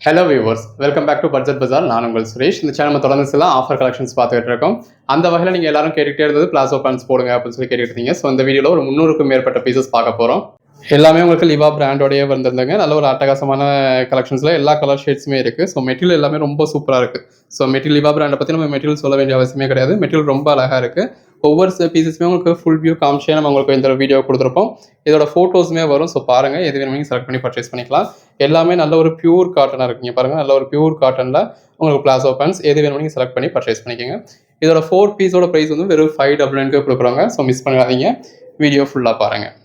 Hello viewers, welcome back to budget bazaar. நான் உங்கள் சுரேஷ். இந்த சேனல் நம்ம தொடர்ந்து சில ஆஃபர் கலெக்ஷன்ஸ் பார்த்துக்கிட்டு இருக்கோம். அந்த வகையில் நீங்கள் எல்லாரும் கேட்டுகிட்டே இருந்தது பிளாசோ பேண்ட்ஸ் போடுங்க அப்படின்னு சொல்லி கேட்டுட்டு இருந்தீங்க. ஸோ இந்த வீடியோவில் ஒரு 300க்கும் மேற்பட்ட பீசஸ் பார்க்க போகிறோம். எல்லாமே உங்களுக்கு லிவா பிராண்டோடய வந்திருந்தாங்க. நல்ல ஒரு அட்டகாசமான கலெக்ஷன்ஸில் எல்லா கலர் ஷேட்ஸுமே இருக்குது. ஸோ மெட்டீரியல் எல்லாமே ரொம்ப சூப்பராக இருக்குது. ஸோ மெட்டீரியல் லிவா பிராண்டை பற்றி நம்ம மெட்டீரியல் சொல்ல வேண்டிய அவசியமே கிடையாது. மெட்டீரியல் ரொம்ப அழகாக இருக்குது. ஒவ்வொரு பீசஸுமே உங்களுக்கு ஃபுல் வியூ காமிச்சே நம்ம உங்களுக்கு இந்த வீடியோ கொடுத்துருப்போம். இதோட ஃபோட்டோஸுமே வரும். ஸோ பாருங்கள், எது வேணுமே செலக்ட் பண்ணி பர்ச்சேஸ் பண்ணிக்கலாம். எல்லாமே நல்ல ஒரு பியூர் காட்டனாக இருக்குங்க. பாருங்கள், நல்ல ஒரு பியூர் காட்டனில் உங்களுக்கு பிளாசோ பேண்ட்ஸ் எது வேணுமே செலக்ட் பண்ணி பர்ச்சேஸ் பண்ணிக்கோங்க. இதோட 4 பீஸோட ப்ரைஸ் வந்து வெறும் 599 கொடுக்குறாங்க. ஸோ மிஸ் பண்ணாதீங்க, வீடியோ ஃபுல்லாக பாருங்கள்.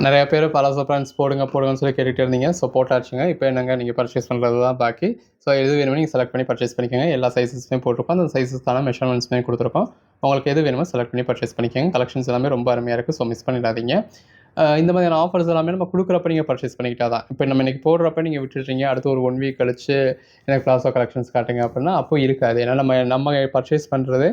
நிறைய பேர் பலாசோ பேண்ட்ஸ் போடுங்கன்னு சொல்லி கேட்டுகிட்டே இருந்தீங்க. ஸோ போட்டாச்சுங்க. இப்போ என்னங்க, நீங்கள் பர்ச்சேஸ் பண்ணுறது தான் பாக்கி. ஸோ எது வேணுமோ நீங்கள் செலக்ட் பண்ணி பர்ச்சேஸ் பண்ணிக்கோங்க. எல்லா சைஸஸுமே போட்டிருக்கோம். அந்த சைஸஸ்க்கான மெஷர்மெண்ட்ஸுமே கொடுத்துருக்கோம். உங்களுக்கு எது வேணுமோ செலக்ட் பண்ணி பர்ச்சேஸ் பண்ணிக்கோங்க. கலெக்ஷன்ஸ் எல்லாமே ரொம்ப அருமையாக இருக்குது. ஸோ மிஸ் பண்ணிடாதீங்க. இந்த மாதிரியான ஆஃபர்ஸ் எல்லாமே நம்ம கொடுக்குறப்ப நீங்கள் பர்ச்சேஸ் பண்ணிக்கிட்டா தான். இப்போ நம்ம இன்றைக்கி போடுறப்ப நீங்கள் விட்டுட்டீங்க, அடுத்து ஒரு 1 வீக் கழிச்சு எனக்கு பிளாசோ கலெக்ஷன்ஸ் காட்டுங்க அப்படின்னா அப்போ இருக்காது. ஏன்னா நம்ம பர்ச்சேஸ் பண்ணுறது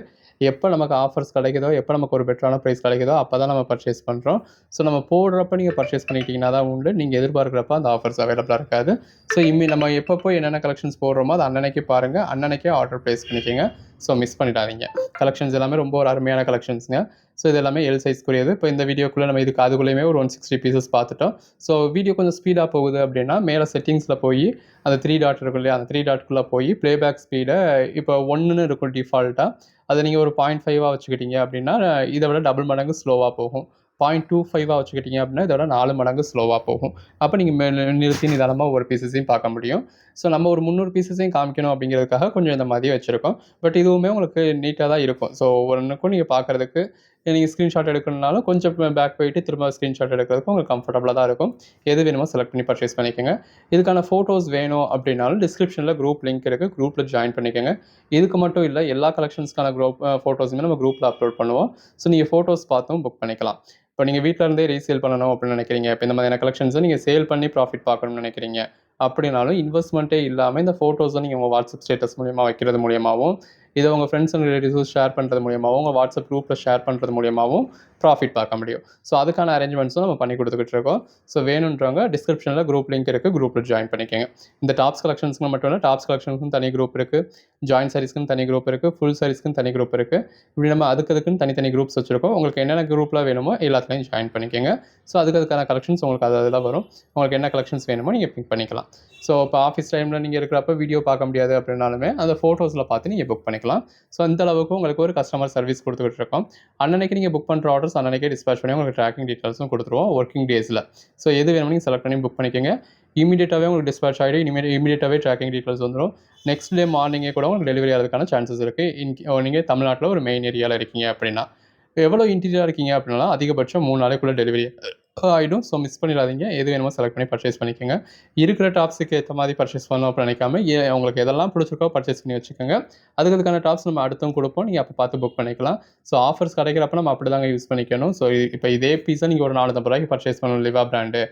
எப்போ நமக்கு ஆஃபர்ஸ் கிடைக்குதோ, எப்போ நமக்கு ஒரு பெட்டரான ப்ரைஸ் கிடைக்குதோ அப்போ தான் நம்ம பர்ச்சேஸ் பண்ணுறோம். ஸோ நம்ம போடுறப்ப நீங்கள் பர்ச்சேஸ் பண்ணிக்கிட்டிங்கன்னா தான் உண்டு. நீங்கள் எதிர்பார்க்குறப்ப அந்த ஆஃபர்ஸ் அவைலபிளாக இருக்காது. ஸோ நம்ம எப்போ என்னென்ன கலெக்ஷன்ஸ் போடுறோமோ அது அன்னன்னைக்கு பாருங்கள், அன்னன்னைக்கே ஆர்டர் ப்ளேஸ் பண்ணிக்கோங்க. ஸோ மிஸ் பண்ணிடாதீங்க. கலெக்ஷன்ஸ் எல்லாமே ரொம்ப ஒரு அருமையான கலெக்ஷன்ஸுங்க. ஸோ இது எல்லாமே எல் சைஸ்க்குரியது. இப்போ இந்த வீடியோக்குள்ளே நம்ம இதுக்கு அதுக்குள்ளேயுமே ஒரு 160 பீசஸ் பார்த்துட்டோம். ஸோ வீடியோ கொஞ்சம் ஸ்பீடாக போகுது அப்படின்னா மேலே செட்டிங்ஸில் போய் அந்த 3 டாட் இருக்கும் இல்லையா, அந்த 3 டாட்குள்ளே போய் ப்ளேபேக் ஸ்பீடை இப்போ 1ன்னு இருக்கும் டிஃபால்ட்டாக. அதை நீங்கள் ஒரு 0.5 வச்சுக்கிட்டீங்க அப்படின்னா இதை விட டபுள் மடங்கு ஸ்லோவாக போகும். 0.25 வச்சுக்கிட்டீங்க அப்படின்னா இதோட 4 மடங்கு ஸ்லோவாக போகும். அப்போ நீங்கள் நிறுத்தி நிதானமாக ஒரு பீசஸையும் பார்க்க முடியும். ஸோ நம்ம ஒரு 300 பீசஸையும் காமிக்கணும் அப்படிங்கிறதுக்காக கொஞ்சம் இந்த மாதிரி வச்சுருக்கோம். பட் இதுவுமே உங்களுக்கு நீட்டாக தான் இருக்கும். ஸோ ஒவ்வொன்றுக்கும் நீங்கள் பார்க்குறதுக்கு நீங்கள் ஸ்க்ரீன்ஷாட் எடுக்கணும்னாலும் கொஞ்சம் பேக் போயிட்டு திரும்ப ஸ்க்ரீன்ஷாட் எடுக்கிறதுக்கு உங்களுக்கு கம்ஃபர்டபுளாக தான் இருக்கும். எது வேணுமோ செலக்ட் பண்ணி பர்ச்சேஸ் பண்ணிக்கோங்க. இதுக்கான ஃபோட்டோஸ் வேணும் அப்படின்னாலும் டிஸ்கிரிப்ஷனில் குரூப் லிங்க் இருக்குது. குரூப்பில் ஜாயின் பண்ணிக்கோங்க. இதுக்கு மட்டும் இல்லை, எல்லா கலெக்ஷன்ஸ்க்கான ஃபோட்டோஸுமே நம்ம குரூப்பில் அப்லோட் பண்ணுவோம். ஸோ நீங்கள் ஃபோட்டோஸ் பார்த்தும் புக் பண்ணிக்கலாம். இப்போ நீங்கள் வீட்டில் இருந்தே ரீசேல் பண்ணணும் அப்படின்னு நினைக்கிறீங்க, இப்போ இந்த மாதிரியான கலெக்ஷன்ஸை நீங்கள் சேல் பண்ணி ப்ராஃபிட் பார்க்கணும்னு நினைக்கிறீங்க அப்படின்னாலும் இன்வெஸ்ட்மெண்ட்டே இல்லாமல் இந்த ஃபோட்டோஸை நீங்கள் உங்கள் வாட்ஸ்அப் ஸ்டேட்டஸ் மூலியமாக வைக்கிறது மூலியமாகவும், இதை உங்கள் ஃப்ரெண்ட்ஸ் அண்ட் ரிலேட்டிவ்ஸும் ஷேர் பண்ணுறது மூலியமாகவும், உங்கள் வாட்ஸ்அப் குரூப்பில் ஷேர் பண்ணுறது மூலியமாகவும் ப்ராஃபிட் பார்க்க முடியும். ஸோ அதுக்கான அரேஞ்ச்மெண்ட்ஸும் நம்ம பண்ணி கொடுத்துக்கிட்டு இருக்கோம். ஸோ வேணுன்றவங்க டிஸ்கிரிப்ஷனில் குரூப் லிங்க் இருக்குது. குரூப்பில் ஜாயின் பண்ணிக்கோங்க. இந்த டாப்ஸ் கலெக்ஷன்ஸ்க்கு மட்டும் இல்லை, டாப்ஸ் கலெக்ஷனுக்கும் தனி குரூப் இருக்குது, ஜாயின் சாரீஸ்க்குன்னு தனி குரூப் இருக்குது, ஃபுல் சாரீஸ்க்குன்னு தனி குரூப் இருக்குது. இப்படி நம்ம அதுக்குன்னு தனித்தனி குரூப்ஸ் வச்சுருக்கோம். உங்களுக்கு என்னென்ன குரூப்பில் வேணுமோ எல்லாத்துலேயும் ஜாயின் பண்ணிக்கோங்க. ஸோ அதுக்கான கலெக்ஷன்ஸ் உங்களுக்கு அதில் வரும். உங்களுக்கு என்ன கலெக்ஷன்ஸ் வேணுமோ நீங்கள் பிக் பண்ணிக்கலாம். ஸோ இப்போ ஆஃபீஸ் டைமில் நீங்கள் இருக்கிறப்ப வீடியோ பார்க்க முடியாது அப்படின்னாலுமே அந்த ஃபோட்டோஸில் பார்த்து நீங்கள் புக் பண்ணிக்கலாம். ஸோ இந்த அளவுக்கு உங்களுக்கு ஒரு கஸ்டமர் சர்வீஸ் கொடுத்துக்கிட்டு இருக்கோம். அன்னன்னைக்கு நீங்கள் புக் பண்ணுற ஆர்டர்ஸ் அன்னன்னைக்கே டிஸ்பேச் பண்ணி உங்களுக்கு ட்ராக்கிங் டீட்டெயில்ஸும் கொடுத்துருவோம் ஒர்க்கிங் டேஸில். ஸோ எது வேணுமோ நீங்கள் செலக்ட் பண்ணி புக் பண்ணிக்கோங்க. இமீடியட்டாகவே உங்களுக்கு டிஸ்பேட்ச் ஆகிடும். இமீடியட்டாகவே ட்ராக்கிங் டீட்டெயில்ஸ் வந்துடும். நெக்ஸ்ட் டே மார்னிங்கே கூட உங்களுக்கு டெலிவரி ஆகிறதுக்கான சான்சஸ் இருக்குது. நீங்கள் தமிழ்நாட்டில் ஒரு மெயின் ஏரியாவில் இருக்கீங்க அப்படின்னா. எவ்வளோ இன்டீரியராக இருக்கீங்க அப்படின்னா அதிகபட்சம் 3 நாளைக்குள்ளே டெலிவரி ஆகிடும். ஸோ மிஸ் பண்ணிடாதீங்க. எது வேணுமோ செலக்ட் பண்ணி பர்ச்சேஸ் பண்ணிக்கோங்க. இருக்கிற டாப்ஸுக்கு ஏற்ற மாதிரி பர்ச்சேஸ் பண்ணணும் அப்படின்னு நினைக்காம உங்களுக்கு எதெல்லாம் பிடிச்சிருக்கோ பர்ச்சேஸ் பண்ணி வச்சுக்கோங்க. அதுக்கான டாப்ஸ் நம்ம அடுத்தும் கொடுப்போம். நீங்கள் அப்போ பார்த்து புக் பண்ணிக்கலாம். ஸோ ஆஃபர்ஸ் கிடைக்கிறப்ப நம்ம அப்படி தாங்க யூஸ் பண்ணிக்கணும். ஸோ இப்போ இதே பீஸை நீங்கள் ஒரு ரூ. 450 பர்ச்சேஸ் பண்ணணும் லிவா பிராண்டு